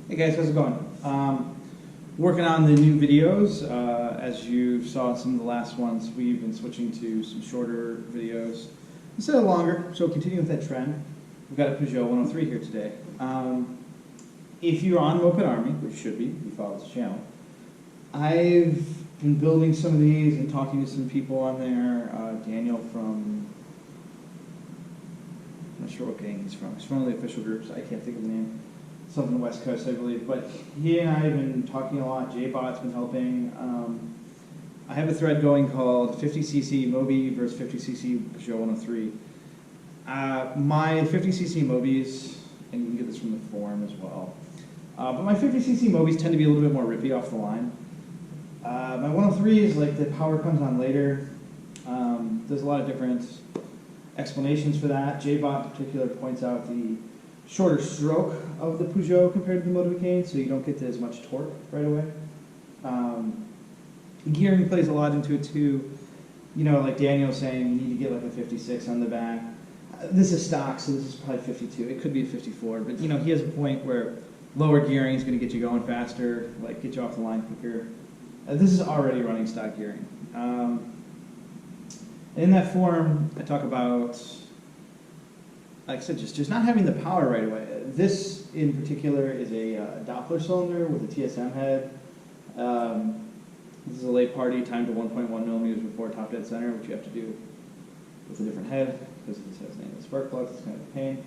Hey guys, how's it going? Working on the new videos. As you saw in some of the last ones, we've been switching to some shorter videos instead of longer, so continuing with that trend. We've got a Peugeot 103 here today. If you're on Moped Army, which should be, if you follow this channel, I've been building some of these and talking to some people on there. Daniel from, I'm not sure what gang he's from. He's from one of the official groups. I can't think of the name. Something on the West Coast, I believe. But he and I have been talking a lot. J-Bot's been helping. I have a thread going called 50cc Moby versus 50cc Peugeot 103. My 50cc Mobies, and you can get this from the forum as well, but my 50cc Mobies tend to be a little bit more rippy off the line. My 103 is like the power comes on later. There's a lot of different explanations for that. J-Bot in particular points out the shorter stroke of the Peugeot compared to the Motorcane, so you don't get as much torque right away. Gearing plays a lot into it too. You know, like Daniel was saying, you need to get like a 56 on the back. This is stock, so this is probably 52. It could be a 54, but you know, he has a point where lower gearing is going to get you going faster, like get you off the line quicker. This is already running stock gearing. In that forum, I talk about, like I said, just not having the power right away. This, in particular, is a Doppler cylinder with a TSM head. This is a late party, timed to 1.1 millimeters before top dead center, which you have to do with a different head, because this has an angled spark plug. It's kind of a pain.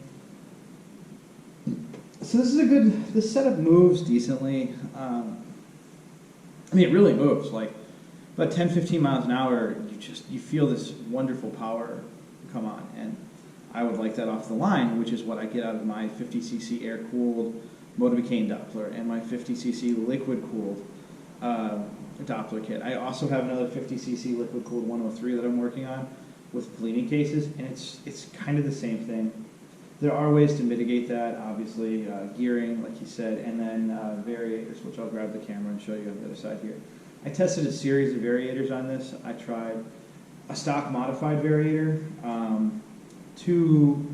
So this is a good, this setup moves decently. I mean, it really moves. Like, about 10-15 miles an hour, you feel this wonderful power come on. And I would like that off the line, which is what I get out of my 50cc air-cooled Motorcane Doppler and my 50cc liquid-cooled Doppler kit. I also have another 50cc liquid-cooled 103 that I'm working on with cleaning cases, and it's kind of the same thing. There are ways to mitigate that, obviously, gearing, like you said, and then variators, which I'll grab the camera and show you on the other side here. I tested a series of variators on this. I tried a stock modified variator, two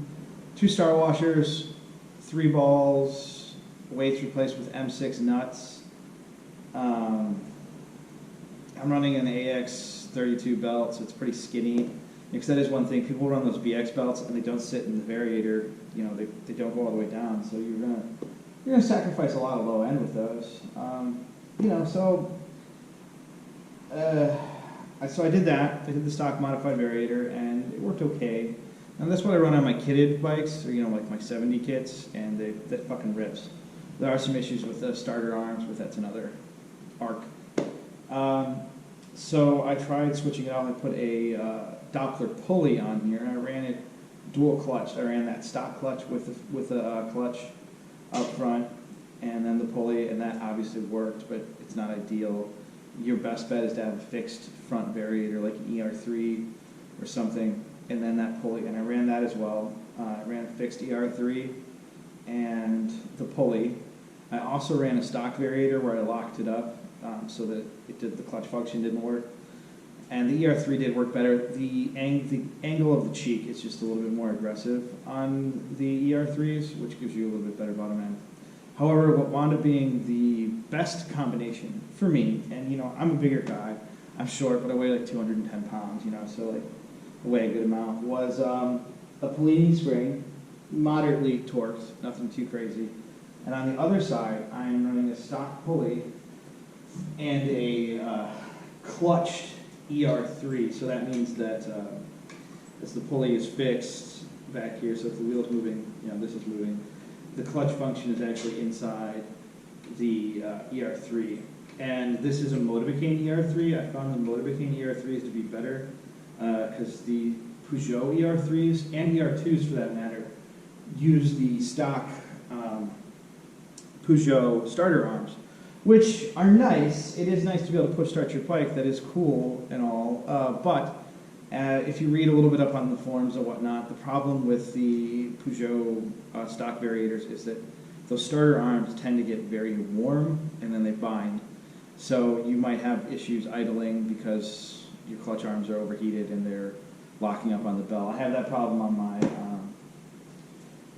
star washers, 3 balls, weights replaced with M6 nuts. I'm running an AX32 belt, so it's pretty skinny. Because that is one thing, people run those BX belts and they don't sit in the variator, you know, they don't go all the way down, so you're gonna sacrifice a lot of low end with those. You know, so I did that. I did the stock modified variator, and it worked okay. And that's what I run on my kitted bikes, or you know, like my 70 kits, and that fucking rips. There are some issues with the starter arms, but that's another arc. So I tried switching it out. I put a Doppler pulley on here, and I ran it dual clutch. I ran that stock clutch with a clutch up front, and then the pulley, and that obviously worked, but it's not ideal. Your best bet is to have a fixed front variator, like an ER3 or something, and then that pulley, and I ran that as well. I ran a fixed ER3 and the pulley. I also ran a stock variator where I locked it up so that the clutch function didn't work. And the ER3 did work better. The angle of the cheek is just a little bit more aggressive on the ER3s, which gives you a little bit better bottom end. However, what wound up being the best combination for me, and you know, I'm a bigger guy, I'm short, but I weigh like 210 pounds, you know, so like I weigh a good amount, was a Polini spring, moderately torqued, nothing too crazy. And on the other side, I'm running a stock pulley and a clutched ER3. So that means that as the pulley is fixed back here, so if the wheel's moving, you know, this is moving, the clutch function is actually inside the ER3. And this is a Motorcane ER3. I found the Motorcane ER3s to be better because the Peugeot ER3s and ER2s for that matter use the stock Peugeot starter arms, which are nice. It is nice to be able to push start your bike. That is cool and all. But if you read a little bit up on the forums and whatnot, the problem with the Peugeot stock variators is that those starter arms tend to get very warm and then they bind. So you might have issues idling because your clutch arms are overheated and they're locking up on the bell. I have that problem on my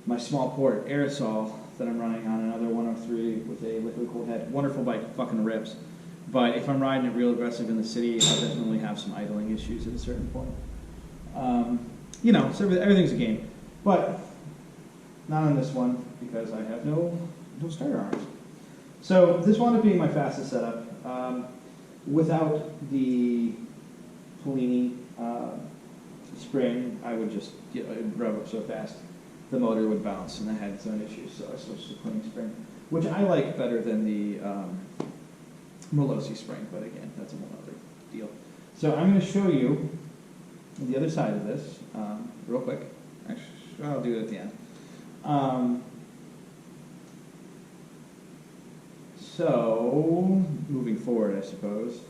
my small port aerosol that I'm running on another 103 with a liquid cooled head. Wonderful bike, fucking rips. But if I'm riding it real aggressive in the city, I'll definitely have some idling issues at a certain point. You know, so everything's a game. But not on this one because I have no starter arms. So this wound up being my fastest setup. Without the Polini spring, I would just it would rev up so fast the motor would bounce, and I had its own issues, so I switched to Polini spring, which I like better than the Malossi spring, but again, that's a whole other deal. So I'm going to show you the other side of this real quick. Actually, I'll do it at the end. So, moving forward, I suppose,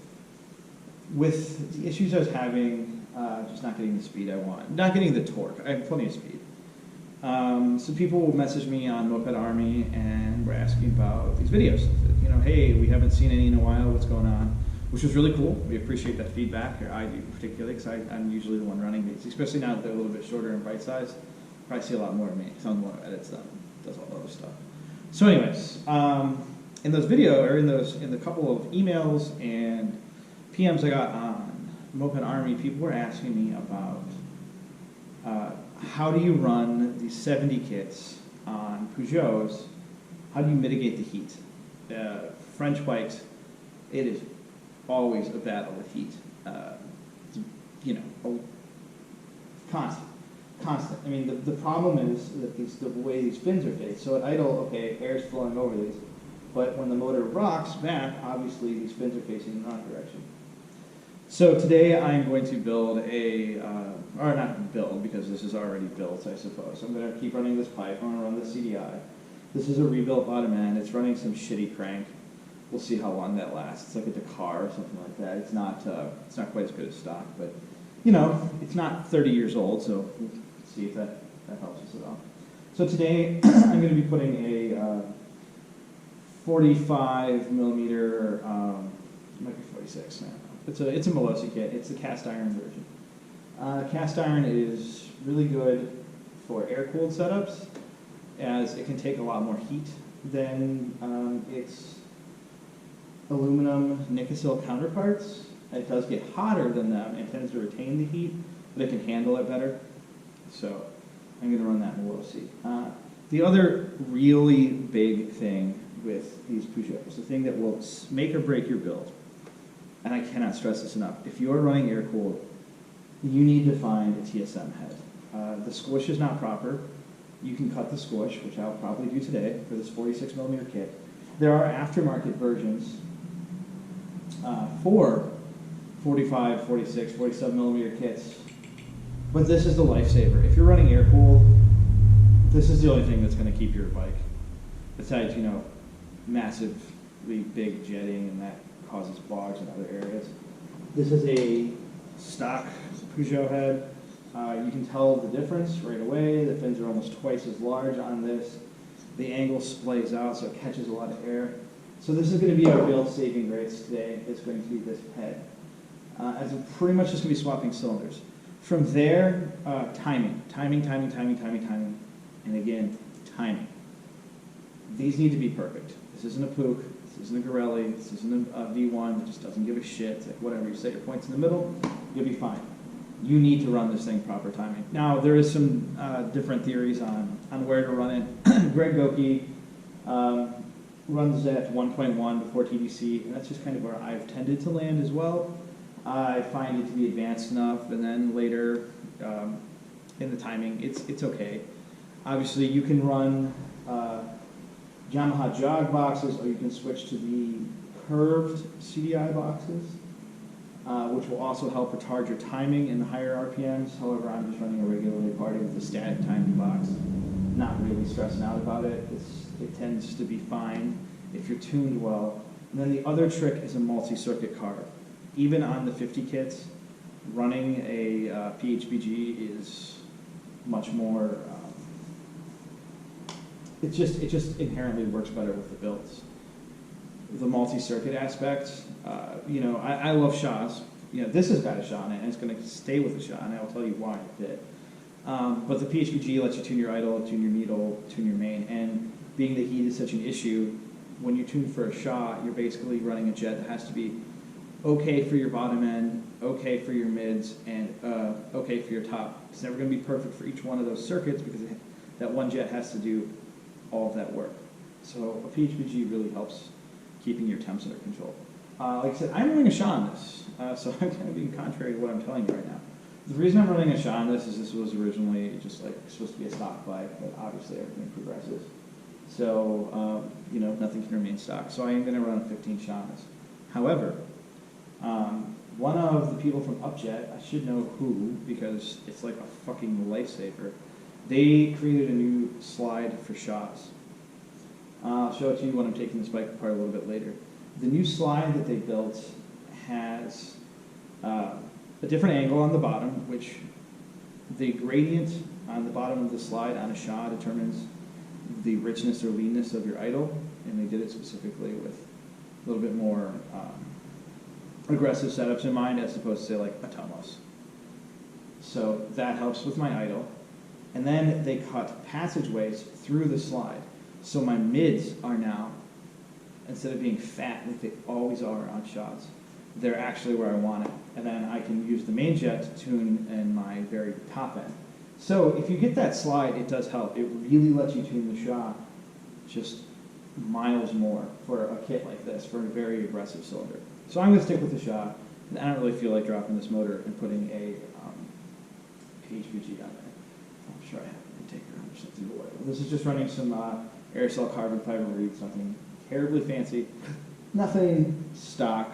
with the issues I was having, just not getting the speed I want, not getting the torque, I have plenty of speed. So people will message me on Moped Army and were asking about these videos. You know, hey, we haven't seen any in a while, what's going on? Which was really cool. We appreciate that feedback, or I do particularly, because I'm usually the one running these, especially now that they're a little bit shorter and bite sized. Probably see a lot more of me, because I'm the one who edits them, does all the other stuff. So anyways, in those in the couple of emails and PMs I got on Moped Army, people were asking me about how do you run these 70 kits on Peugeots? How do you mitigate the heat? French bikes, it is always a battle with heat. You know, constant. I mean, the problem is that the way these fins are faced. So at idle, okay, air's flowing over these. But when the motor rocks back, obviously these fins are facing in the wrong direction. So today I'm going to build or not build because this is already built, I suppose. I'm going to keep running this pipe. I'm going to run the CDI. This is a rebuilt bottom end. It's running some shitty crank. We'll see how long that lasts. It's like a Dakar or something like that. It's not quite as good as stock, but you know, it's not 30 years old, so we'll see if that helps us at all. So today I'm going to be putting a 45 millimeter, might be 46 now. It's a Malossi kit. It's the cast iron version. Cast iron is really good for air-cooled setups, as it can take a lot more heat than its aluminum Nicosil counterparts. It does get hotter than them and tends to retain the heat, but it can handle it better. So I'm going to run that Malossi. The other really big thing with these Peugeots, the thing that will make or break your build, and I cannot stress this enough, if you're running air-cooled, you need to find a TSM head. The squish is not proper. You can cut the squish, which I'll probably do today for this 46 millimeter kit. There are aftermarket versions for 45, 46, 47 millimeter kits, but this is the lifesaver. If you're running air-cooled, this is the only thing that's going to keep your bike, besides, you know, massively big jetting, and that causes bogs in other areas. This is a stock Peugeot head. You can tell the difference right away. The fins are almost twice as large on this. The angle splays out, so it catches a lot of air. So this is going to be our build saving grace today. It's going to be this head. As I'm pretty much just going to be swapping cylinders. From there, timing, and again, timing. These need to be perfect. This isn't a Puch, this isn't a Garelli, this isn't a V1 that just doesn't give a shit. It's like whatever, you set your points in the middle, you'll be fine. You need to run this thing proper timing. Now, there is some different theories on where to run it. Greg Goki runs at 1.1 before TDC, and that's just kind of where I've tended to land as well. I find it to be advanced enough, and then later in the timing, it's okay. Obviously, you can run Yamaha jog boxes, or you can switch to the curved CDI boxes, which will also help retard your timing in the higher RPMs. However, I'm just running a regularly party with a static timing box. Not really stressing out about it. It tends to be fine if you're tuned well. And then the other trick is a multi-circuit carb. Even on the 50 kits, running a PHBG is much more, it just inherently works better with the builds. The multi-circuit aspect, you know, I love Shaw's. You know, this has got a Shaw in it, and it's going to stay with the Shaw, and I will tell you why in a bit. But the PHBG lets you tune your idle, tune your needle, tune your main, and being the heat is such an issue, when you tune for a shot, you're basically running a jet that has to be okay for your bottom end, okay for your mids, and okay for your top. It's never going to be perfect for each one of those circuits because that one jet has to do all of that work. So a PHPG really helps keeping your temps under control. Like I said, I'm running a shot on this, so I'm kind of being contrary to what I'm telling you right now. The reason I'm running a shot on this is this was originally just like supposed to be a stock bike, but obviously everything progresses. So, nothing can remain stock. So I am going to run a 15 shot on this. However, one of the people from Upjet, I should know who because it's like a fucking lifesaver, they created a new slide for shots. I'll show it to you when I'm taking this bike apart a little bit later. The new slide that they built has a different angle on the bottom, which the gradient on the bottom of the slide on a shot determines the richness or leanness of your idle, and they did it specifically with a little bit more aggressive setups in mind as opposed to say like a Tomos. So that helps with my idle. And then they cut passageways through the slide. So my mids are now, instead of being fat like they always are on shots, they're actually where I want it. And then I can use the main jet to tune in my very top end. So if you get that slide, it does help. It really lets you tune the shot just miles more for a kit like this, for a very aggressive cylinder. So I'm going to stick with the shot, and I don't really feel like dropping this motor and putting a PHPG on there. I'm sure I have an intaker or something. This is just running some aerosol carbon fiber reeds, nothing terribly fancy, nothing stock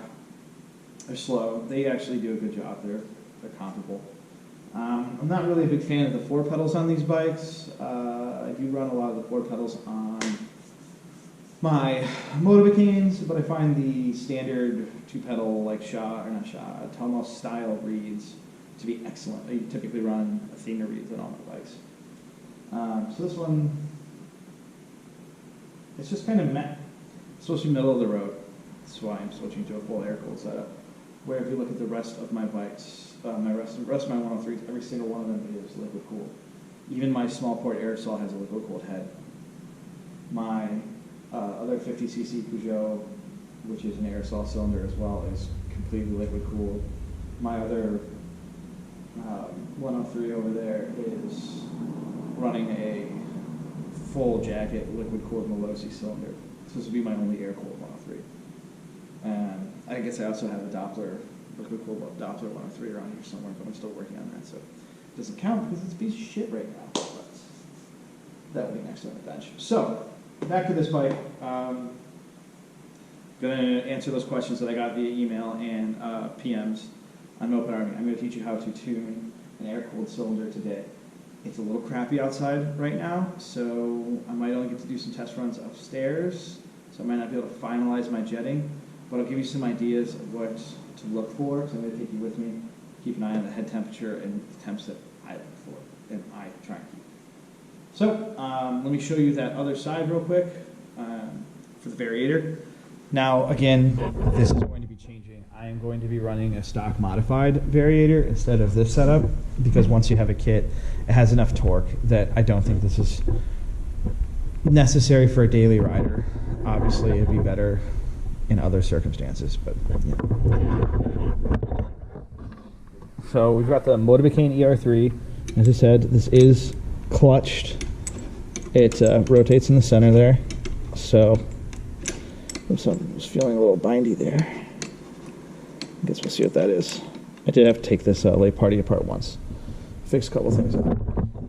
or slow. They actually do a good job. They're comparable. I'm not really a big fan of the 4 pedals on these bikes. I do run a lot of the 4 pedals on my motorbicanes, but I find the standard 2-pedal like Tomos style reeds to be excellent. I typically run Athena reeds on all my bikes. So this one, it's just kind of it's supposed to be middle of the road. That's why I'm switching to a full air-cooled setup. Where if you look at the rest of my bikes, the rest of my 103s, every single one of them is liquid cooled. Even my small port aerosol has a liquid cooled head. My other 50cc Peugeot, which is an aerosol cylinder as well, is completely liquid cooled. My other 103 over there is running a full jacket liquid cooled Malossi cylinder. So this would be my only air cooled 103. And I guess I also have a Doppler, liquid cooled Doppler 103 around here somewhere, but I'm still working on that, so it doesn't count because it's a piece of shit right now. But that will be next on the bench. So back to this bike. Going to answer those questions that I got via email and PMs on Moped Army. I'm going to teach you how to tune an air-cooled cylinder today. It's a little crappy outside right now, so I might only get to do some test runs upstairs, so I might not be able to finalize my jetting, but I'll give you some ideas of what to look for, so I'm going to take you with me, keep an eye on the head temperature and the temps that I look for, and I try and keep. So, let me show you that other side real quick for the Variator. Now, again, this is going to be changing. I am going to be running a stock modified Variator instead of this setup because once you have a kit, it has enough torque that I don't think this is necessary for a daily rider. Obviously, it'd be better in other circumstances, but yeah. So we've got the Motorbicane ER3. As I said, this is clutched. It rotates in the center there. So, oops, I was feeling a little bindy there. I guess we'll see what that is. I did have to take this late party apart once. Fix a couple things up.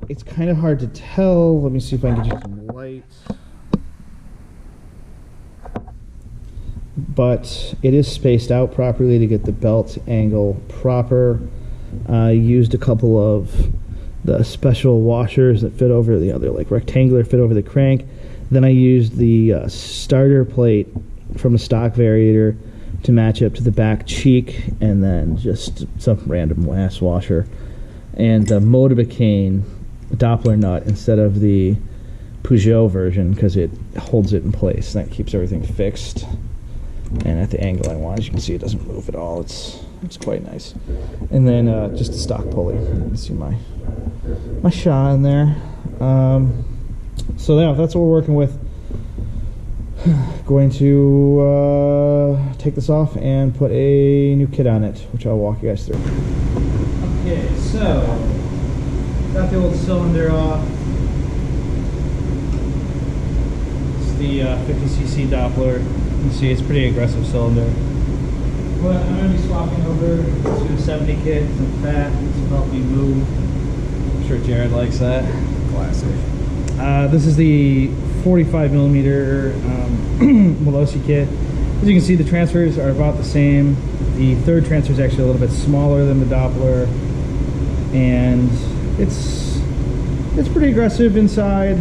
It's kind of hard to tell. Let me see if I can get you some light. But it is spaced out properly to get the belt angle proper. I used a couple of the special washers that fit over the other, like rectangular, fit over the crank. Then I used the starter plate from a stock Variator to match up to the back cheek, and then just some random ass washer. And the Motorbicane Doppler nut instead of the Peugeot version because it holds it in place. That keeps everything fixed and at the angle I want. As you can see, it doesn't move at all. It's quite nice. And then just a stock pulley. You can see my shot in there. So yeah, that's what we're working with. going to take this off and put a new kit on it, which I'll walk you guys through. Okay, so got the old cylinder off. It's the 50cc Doppler. You can see it's pretty aggressive cylinder. But I'm going to be swapping over to the 70 kit. It's fat. This will help me move. I'm sure Jared likes that. Classic. This is the 45mm Malossi kit. As you can see, the transfers are about the same. The third transfer is actually a little bit smaller than the Doppler, and it's pretty aggressive inside.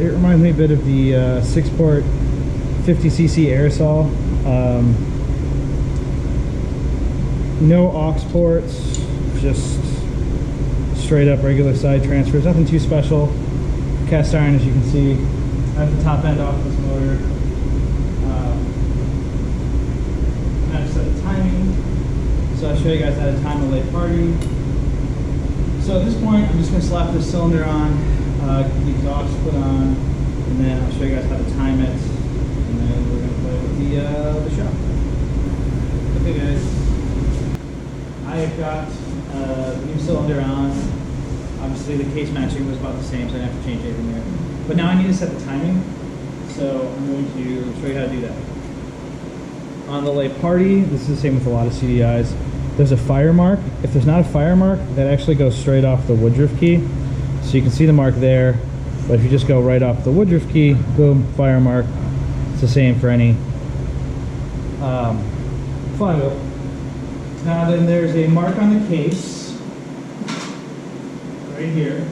It reminds me a bit of the 6-port 50cc aerosol. No aux ports, just straight up regular side transfers. Nothing too special. Cast iron, as you can see. I have the top end off this motor. I just set the timing. So I'll show you guys how to time a late party. So at this point, I'm just going to slap this cylinder on, get the exhaust put on, and then I'll show you guys how to time it, and then we're going to play with the shop. Okay guys, I have got the new cylinder on. Obviously the case matching was about the same, so I didn't have to change anything there. But now I need to set the timing, so I'm going to show you how to do that. On the late party, this is the same with a lot of CDIs. There's a fire mark. If there's not a fire mark, that actually goes straight off the Woodruff key. So you can see the mark there, but if you just go right off the Woodruff key, boom, fire mark. It's the same for any flywheel. Now then there's a mark on the case, right here.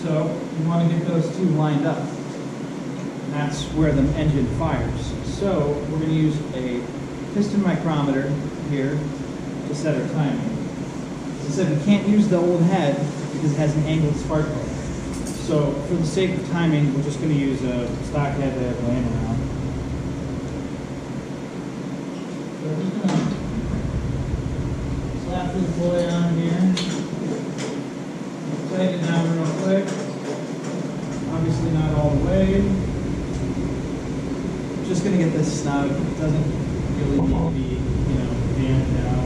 So you want to get those two lined up. And that's where the engine fires. So we're going to use a piston micrometer here to set our timing. As I said, we can't use the old head because it has an angled spark plug. So for the sake of timing, we're just going to use a stock head that I have laying around. So we're just going to slap this boy on here. Tighten it down real quick. Obviously not all the way. Just going to get this snug. It doesn't really need to be, jammed down.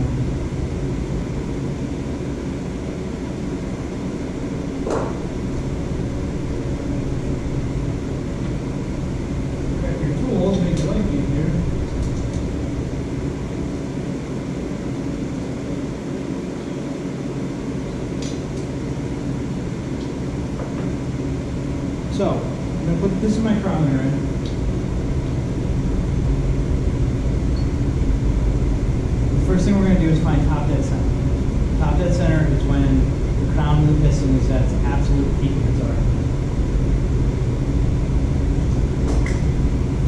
Grab your tools, make your life easier. So, I'm going to put this micrometer in. First thing we're going to do is find top dead center. Top dead center is when the crown of the piston is at its absolute peak of its arc.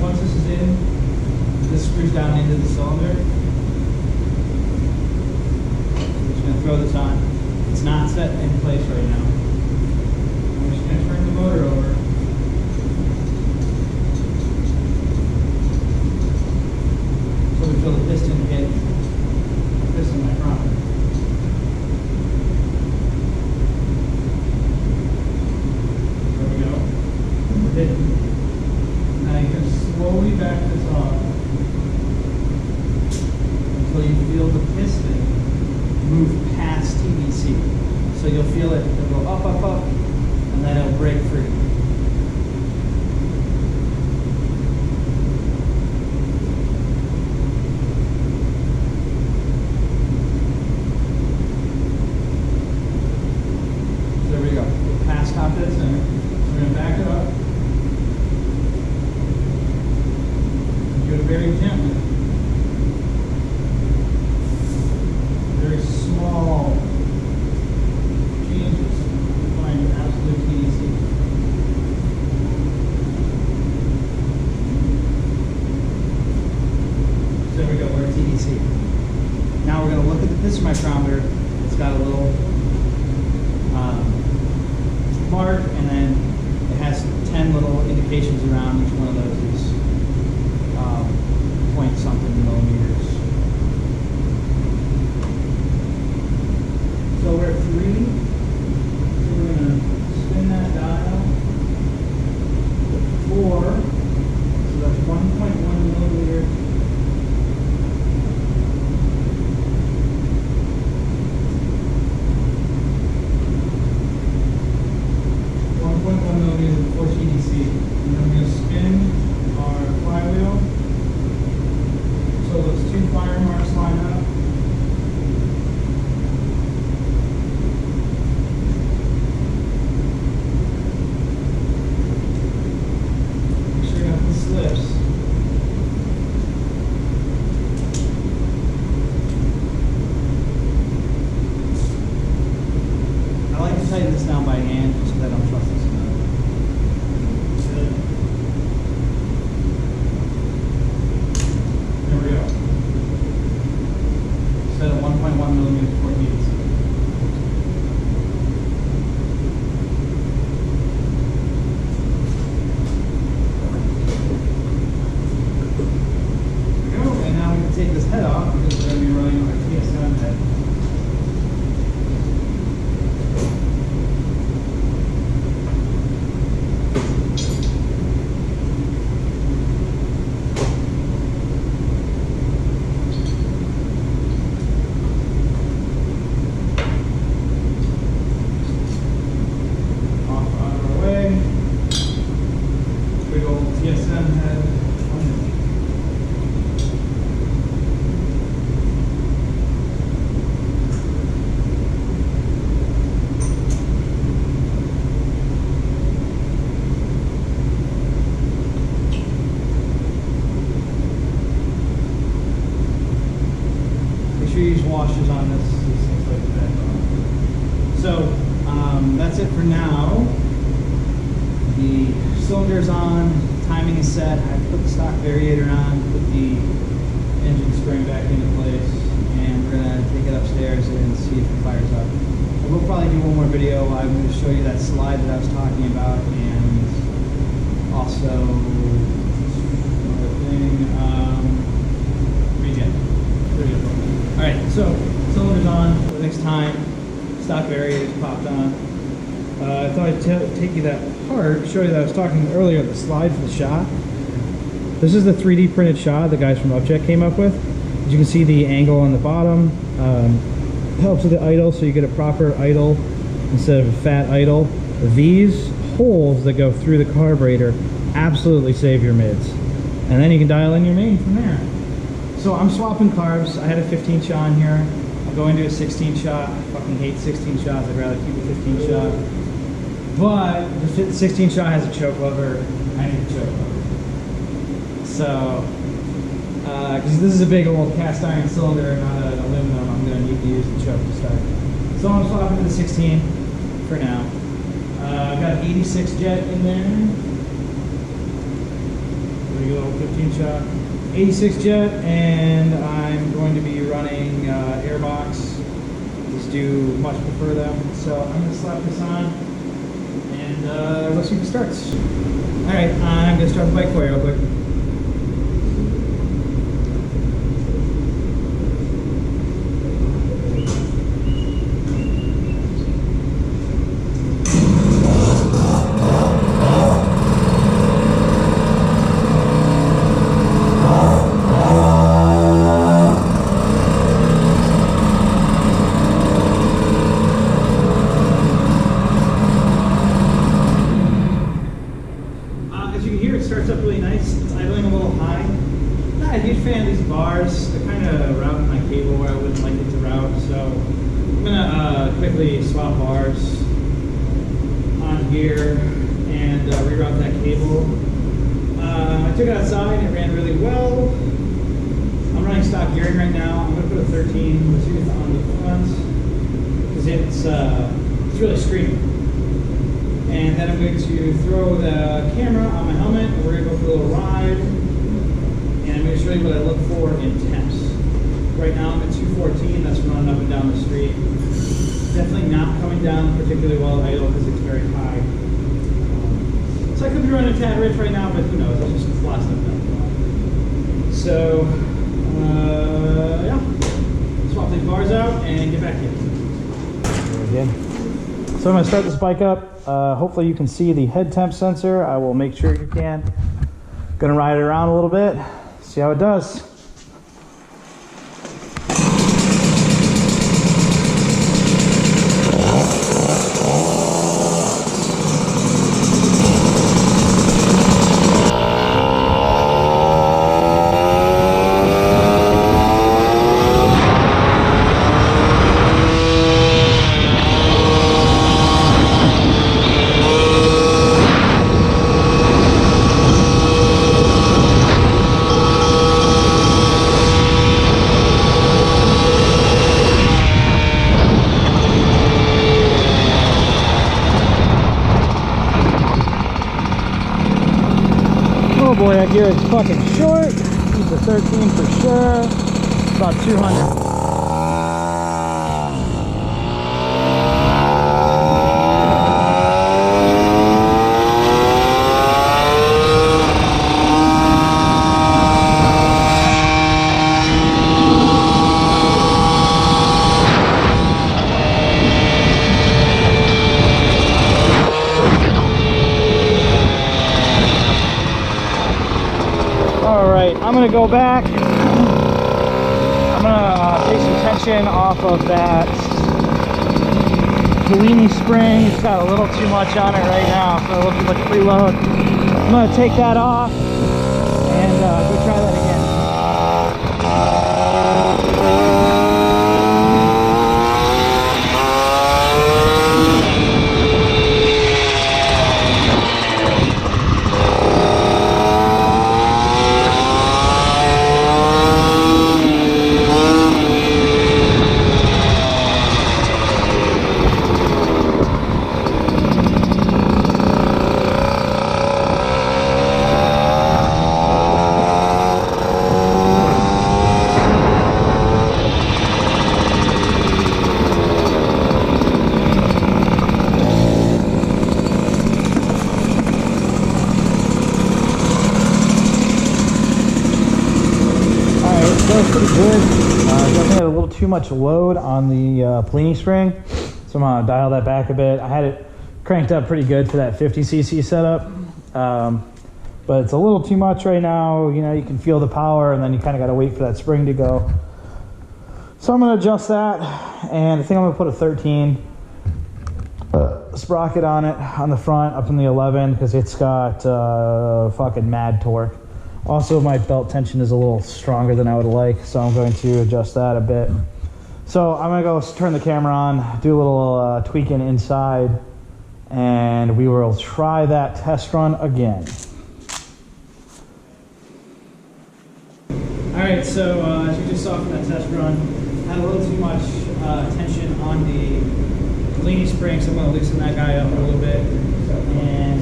Once this is in, this screws down into the cylinder. We're just going to throw this on. It's not set in place right now. We're just going to turn the motor over. So we feel the piston hit. Piston micrometer. There we go. We're hitting. Now you can slowly back this off until you feel the piston move past TDC. So you'll feel it, it'll go up, up, up, and then it'll break free. Top dead center. We're going to back it up. Do it very gently. Very small changes to find absolute TDC. So there we go, we're at TDC. Now we're going to look at the piston micrometer. It's got a little mark, and then it has 10 little indications around. Each one of those is point something millimeters. So we're at 3. So we're going to spin that dial. 4. So take this head off because we're going to be running our TSM head. Off on our way. Big old TSM head. Use washers on these things like that. So that's it for now. The cylinder's on, timing is set. I put the stock Variator on, put the engine spring back into place, and we're gonna take it upstairs and see if it fires up. I will probably do one more video. I'm going to show you that slide that I was talking about, and also another thing, regen. There you go. Alright, so cylinder's on for the next time. Stock Variator's popped on. I thought I'd take you that apart, show you that I was talking earlier, the slide for the shot. This is the 3D printed shot the guys from Upjet came up with. As you can see, the angle on the bottom helps with the idle, so you get a proper idle instead of a fat idle. These holes that go through the carburetor absolutely save your mids. And then you can dial in your main from there. So I'm swapping carbs. I had a 15 shot in here. I'll go into a 16 shot. I fucking hate 16 shots. I'd rather keep a 15 shot. But the 16 shot has a choke lever. I need a choke lever. So, because this is a big old cast iron cylinder, not an aluminum, I'm going to need to use the choke to start. So I'm swapping to the 16 for now. I've got an 86 jet in there. Pretty good old 15 shot. 86 jet, and I'm going to be running airbox. Just do much prefer them. So I'm going to slap this on, and let's see if it starts. Alright, I'm going to start the bike for you real quick. Starts up really nice. It's idling a little high. Not a huge fan of these bars. They're kind of routing my cable where I wouldn't like it to route. So I'm gonna quickly swap bars on here and reroute that cable. I took it outside. It ran really well. I'm running stock gearing right now. I'm gonna put a 13. Let's see on the front because it's really screaming. And then I'm going to throw the camera on my helmet, and we're going to go for a little ride. And I'm going to show you what I look for in temps. Right now I'm at 214, that's running up and down the street. Definitely not coming down particularly well at idle because it's very high. So I could be running a tad rich right now, but who knows, I'll just blast up that. So, yeah. Swap these bars out and get back in. Again. So I'm going to start this bike up. Hopefully you can see the head temp sensor. I will make sure you can. Going to ride it around a little bit, see how it does. Oh boy, that gear is fucking short. Use the 13 for sure. About 200. Alright, I'm gonna go back. I'm gonna take some tension off of that Bellini spring. It's got a little too much on it right now, so it looks like a preload. I'm gonna take that off and go try that again. Pretty good. Definitely had a little too much load on the Bellini spring, so I'm gonna dial that back a bit. I had it cranked up pretty good for that 50cc setup, but it's a little too much right now. You know, you can feel the power, and then you kind of got to wait for that spring to go. So I'm gonna adjust that, and I think I'm gonna put a 13 sprocket on it on the front, up in the 11, because it's got fucking mad torque. Also, my belt tension is a little stronger than I would like, so I'm going to adjust that a bit. So I'm going to go turn the camera on, do a little tweaking inside, and we will try that test run again. Alright, so as you just saw from that test run, had a little too much tension on the Bellini spring, so I'm going to loosen that guy up a little bit. And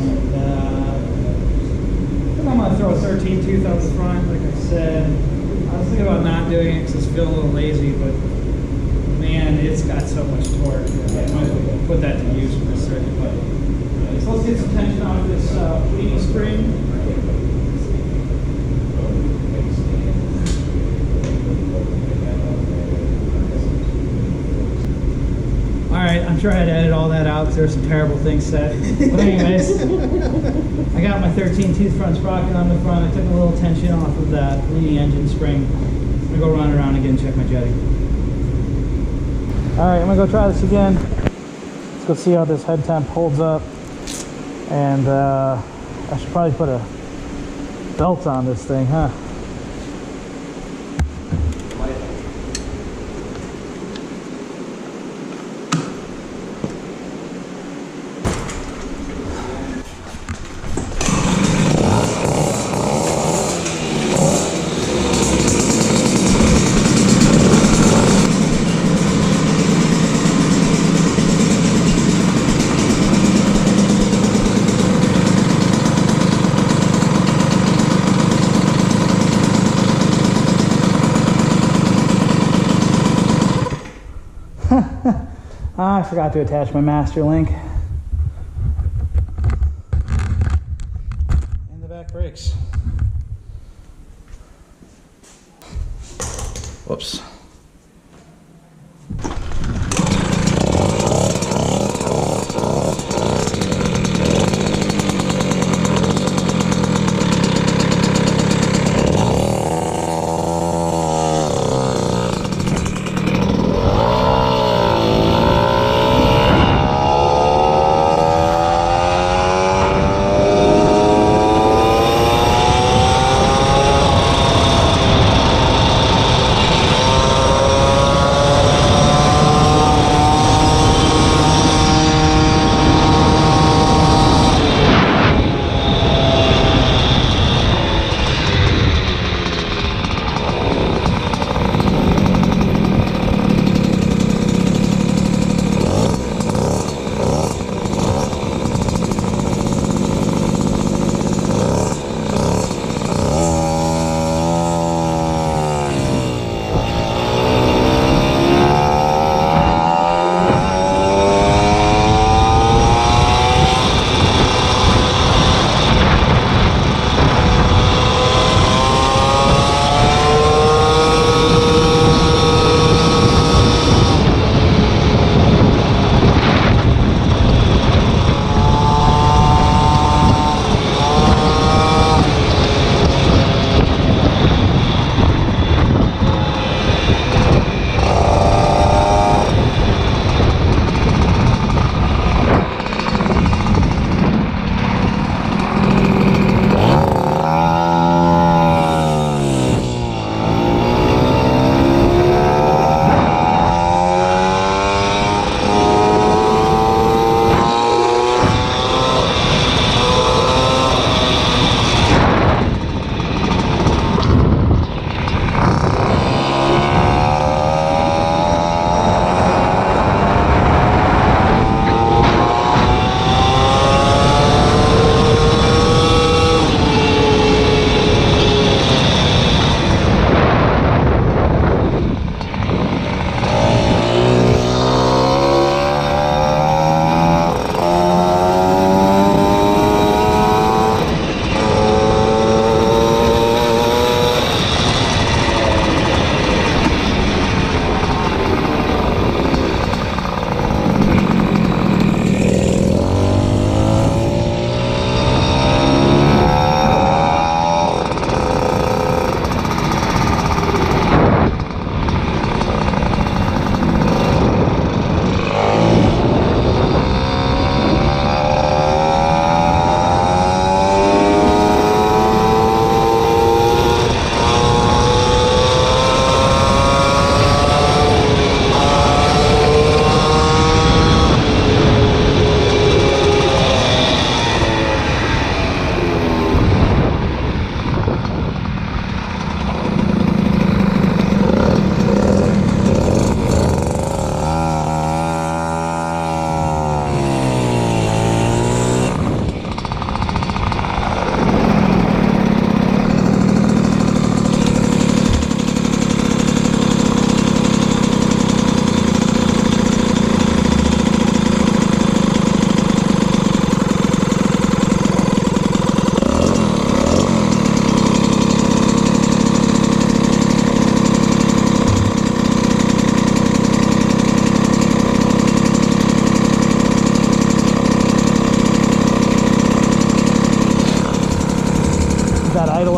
I'm going to throw a 13 tooth out the front, like I said. I was thinking about not doing it because I feel a little lazy, but man, it's got so much torque. I might as well put that to use for this circuit. But so let's get some tension out of this Bellini spring. Alright, I'm trying to edit all that out because there's some terrible things said. But anyways, I got my 13 tooth front sprocket on the front. I took a little tension off of that Bellini engine spring. I'm going to go run around again and check my jetting. Alright, I'm going to go try this again. Let's go see how this head temp holds up. And I should probably put a belt on this thing, huh? I forgot to attach my master link. And the back brakes. Whoops.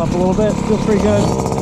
up a little bit. Feels pretty good.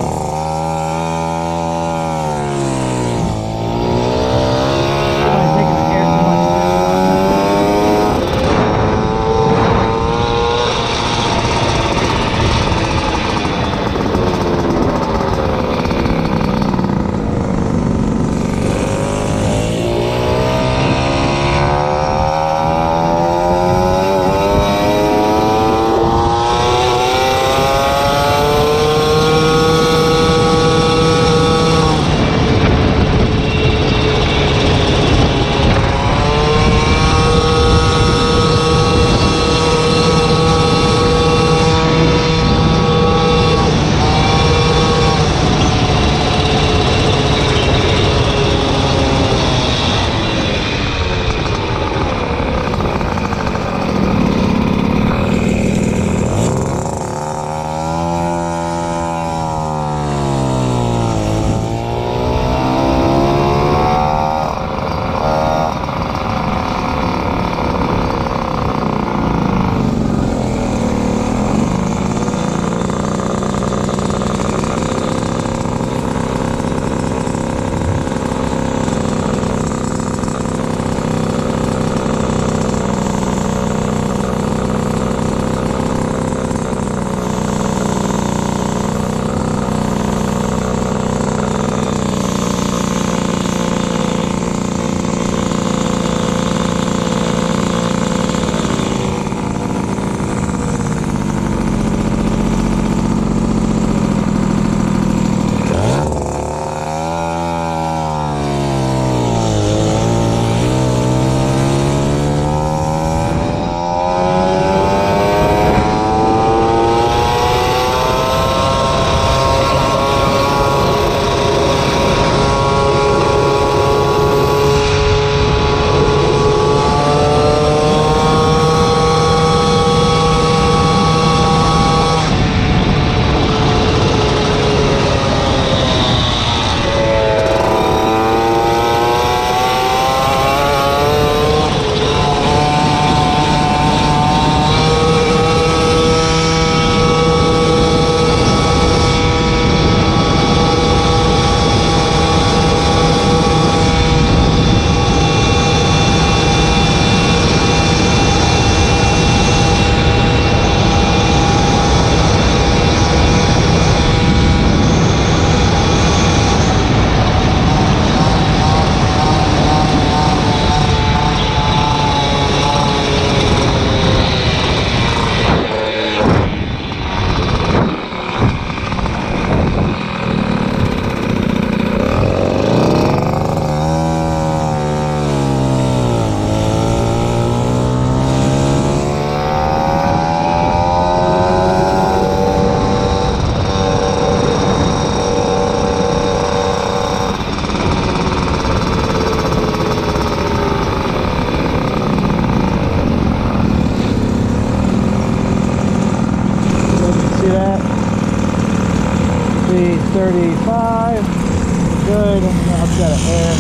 good. I'll get it there.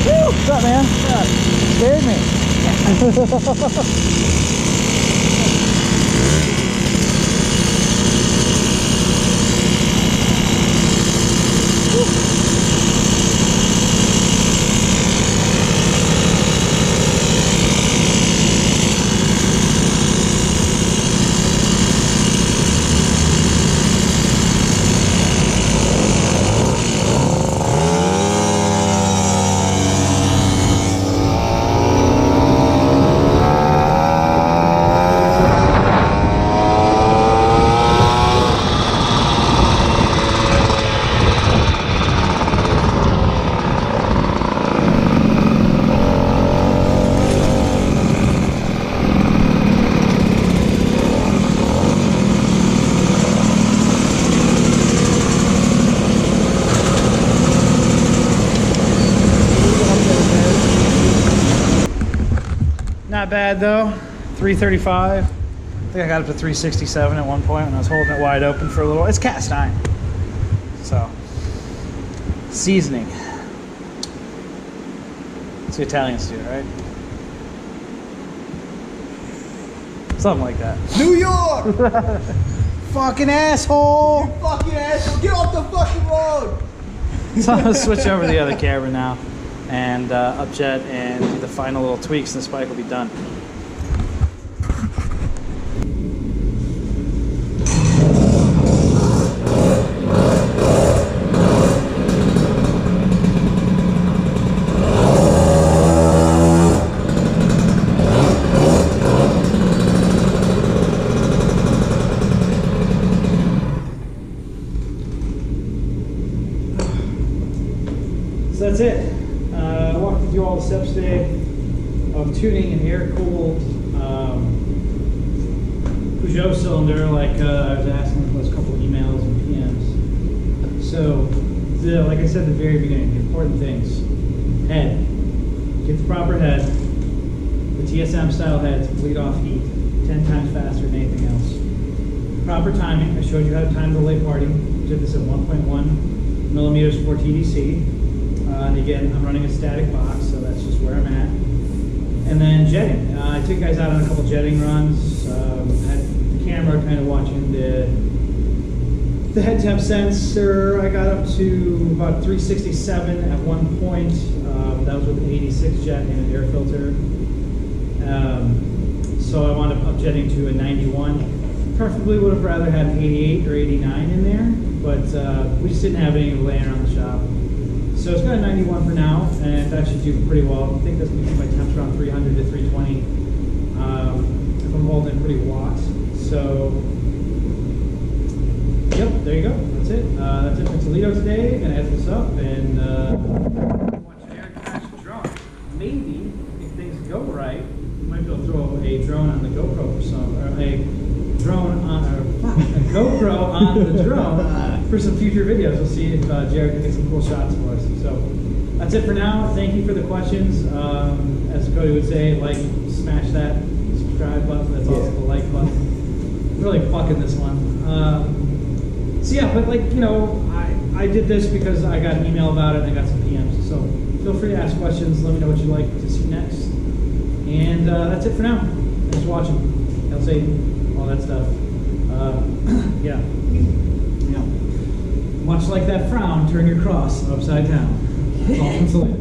Woo! What's up, man? Yeah. Scared me. Not bad though. 335. I think I got up to 367 at one point when I was holding it wide open for a little. It's cast iron, so seasoning. It's the Italians do, right? Something like that. New York. fucking asshole! Fucking asshole, get off the fucking road! So I'm gonna switch over to the other camera now and upjet and do the final little tweaks and this bike will be done. So that's it. I walked you through all the steps today of tuning an air-cooled Peugeot cylinder, like I was asking in those couple emails and PMs. So, like I said at the very beginning, the important things: head. Get the proper head. The TSM style head to bleed off heat 10 times faster than anything else. Proper timing. I showed you how to time the delay parting. Did this at 1.1 millimeters for TDC. And again, I'm running a static box, so that's just where I'm at. And then jetting. I took guys out on a couple jetting runs. Had the camera kind of watching the head temp sensor. I got up to about 367 at one point. That was with an 86 jet and an air filter. So I wound up jetting to a 91. Preferably would have rather had an 88 or 89 in there, but we just didn't have any laying around the shop. So it's got a 91 for now, and that should do pretty well. I think that's going to keep my temps around 300 to 320 if I'm holding pretty walks. So, yep, there you go. That's it. That's it for Toledo today. Gonna edit this up and watch Eric crash a drone. Maybe if things go right, we might be able to throw a drone on the GoPro for some, or a drone on a GoPro on the drone for some future videos. We'll see if Jared can get some cool shots for us. So that's it for now. Thank you for the questions. As Cody would say, like, smash that subscribe button. That's also the like button. Really fucking this one. So yeah, but like, you know, I did this because I got an email about it and I got some PMs. So feel free to ask questions. Let me know what you'd like to see next. And that's it for now. Thanks for watching. Hail Satan, all that stuff. Yeah. Much like that frown, turn your cross upside down. That's all from Toledo.